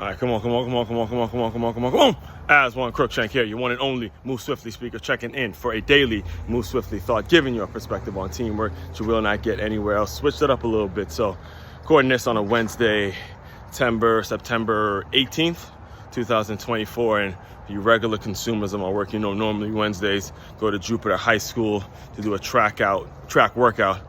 All right, come on. Aswand, Cruickshank here, your one and only Move Swiftly speaker, checking in for a daily Move Swiftly thought, giving you a perspective on teamwork that you will not get anywhere else. Switched it up a little bit. So, recording this on a Wednesday, September 18th, 2024. And you regular consumers of my work, you know, normally Wednesdays, go to Jupiter High School to do a track workout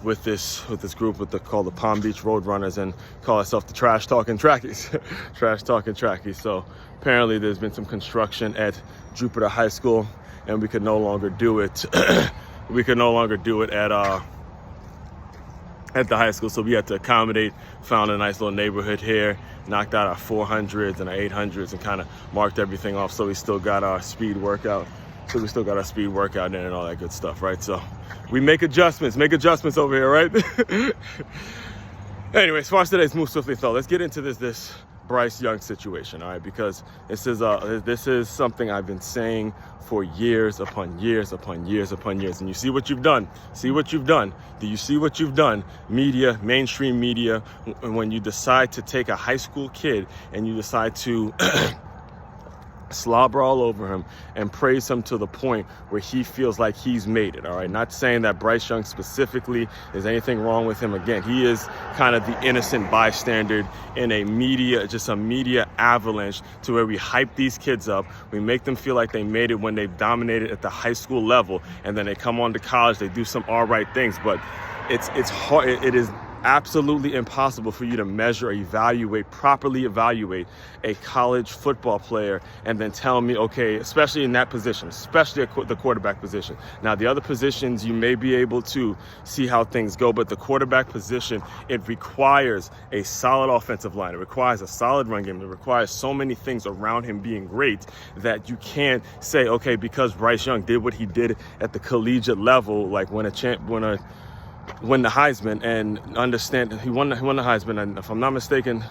with this group called the Palm Beach Roadrunners, and call ourselves the Trash Talking Trackies. Trash Talking Trackies. So apparently there's been some construction at Jupiter High School, and we could no longer do it. We could no longer do it at the high school, so we had to accommodate. Found a nice little neighborhood here, knocked out our 400s and our 800s, and kind of marked everything off. So we still got our speed workout. in and all that good stuff, right? So we make adjustments over here, right? Anyway, as far as today's Move Swiftly thought, let's get into this Bryce Young situation, all right? Because this is something I've been saying for years upon years, and you see what you've done. Do you see what you've done? Media, mainstream media, when you decide to take a high school kid and you decide to slobber all over him and praise him to the point where he feels like he's made it, all right? Not saying that Bryce Young specifically is anything wrong with him. Again, he is kind of the innocent bystander in a media avalanche to where we hype these kids up. We make them feel like they made it when they've dominated at the high school level, and then they come on to college, they do some all right things, but it's hard. It is absolutely impossible for you to properly evaluate a college football player and then tell me, okay, especially in that position, especially the quarterback position. Now, the other positions, you may be able to see how things go, but the quarterback position, it requires a solid offensive line. It requires a solid run game. It requires so many things around him being great that you can't say, okay, because Bryce Young did what he did at the collegiate level, like win the Heisman, and understand he won the Heisman, and if I'm not mistaken,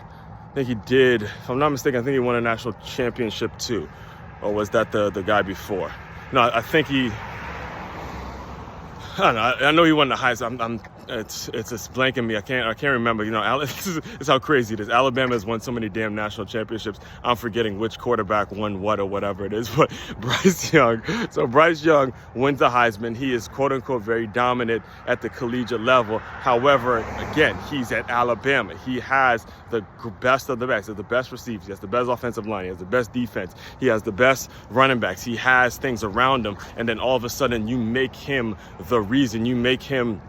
I think he won a national championship too, or was that the guy before? No, I think I don't know. I know he won the Heisman. It's just blanking me. I can't remember. You know, this is how crazy it is. Alabama has won so many damn national championships. I'm forgetting which quarterback won what or whatever it is. But Bryce Young wins the Heisman. He is quote unquote very dominant at the collegiate level. However, again, he's at Alabama. He has the best of the best. He has the best receivers. He has the best offensive line. He has the best defense. He has the best running backs. He has things around him. And then all of a sudden, you make him the reason. You make him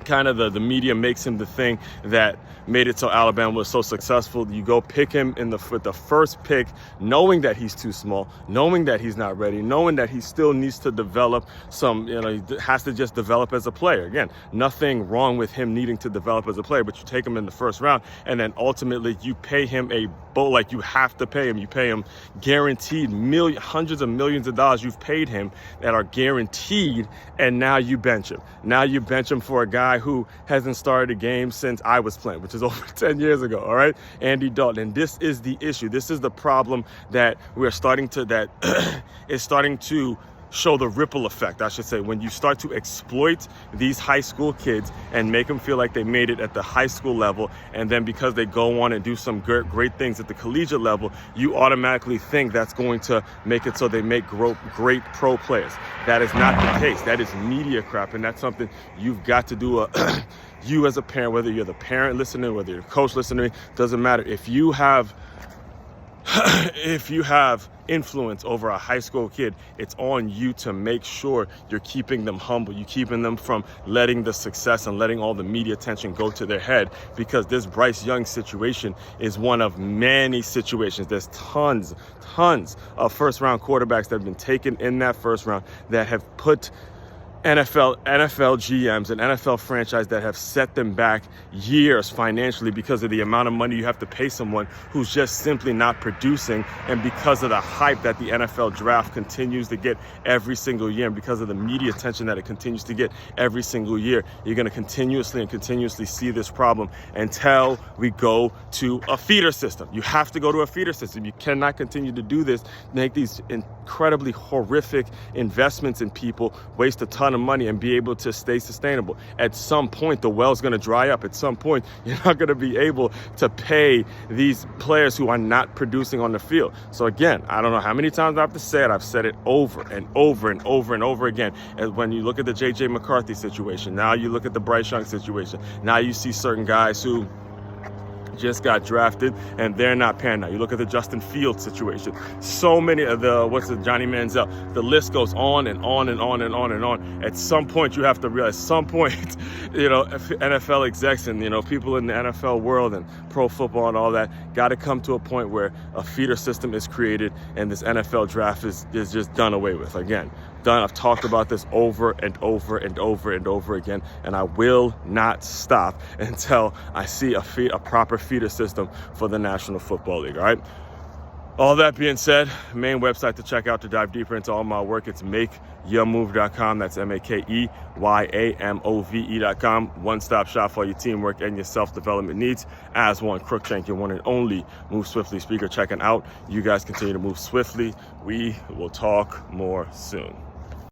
kind of the media makes him the thing that made it so Alabama was so successful. You go pick him with the first pick, knowing that he's too small, knowing that he's not ready, knowing that he still needs to develop he has to just develop as a player. Again, nothing wrong with him needing to develop as a player, but you take him in the first round, and then ultimately you pay him you have to pay him. You pay him guaranteed hundreds of millions of dollars you've paid him that are guaranteed, and now you bench him. Now you bench him for a guy who hasn't started a game since I was playing, which is over 10 years ago, all right? Andy Dalton. And this is the issue. This is the problem that is starting to show the ripple effect, I should say, when you start to exploit these high school kids and make them feel like they made it at the high school level, and then because they go on and do some great things at the collegiate level, you automatically think that's going to make it so they make great pro players. That is not the case. That is media crap, and that's something you've got to do. You as a parent, whether you're the parent listening, whether you're the coach listening, doesn't matter. If you have influence over a high school kid, it's on you to make sure you're keeping them humble. You're keeping them from letting the success and letting all the media attention go to their head, because this Bryce Young situation is one of many situations. There's tons of first-round quarterbacks that have been taken in that first round that have put NFL GMs and NFL franchise that have set them back years financially because of the amount of money you have to pay someone who's just simply not producing, and because of the hype that the NFL draft continues to get every single year, and because of the media attention that it continues to get every single year, you're going to continuously see this problem until we go to a feeder system. You have to go to a feeder system. You cannot continue to do this, make these incredibly horrific investments in people, waste a ton ton of money and be able to stay sustainable. At some point, the well's going to dry up. At some point, you're not going to be able to pay these players who are not producing on the field. So again, I don't know how many times I have to say it. I've said it over and over and over and over again. And when you look at the J.J. McCarthy situation, now you look at the Bryce Young situation, now you see certain guys who just got drafted and they're not panning out. You look at the Justin Fields situation. So many of the, Johnny Manziel. The list goes on and on and on and on and on. At some point, you have to realize, some point, NFL execs and, people in the NFL world and pro football and all that got to come to a point where a feeder system is created and this NFL draft is just done away with. Again, done. I've talked about this over and over and over and over again, and I will not stop until I see a proper feeder system for the National Football League. All right. All that being said, main website to check out to dive deeper into all my work, it's makeyourmove.com. That's MAKEYAMOVE.com. One-stop shop for your teamwork and your self-development needs. Aswand, Cruickshank, your one and only Move Swiftly speaker, checking out. You guys continue to move swiftly. We will talk more soon.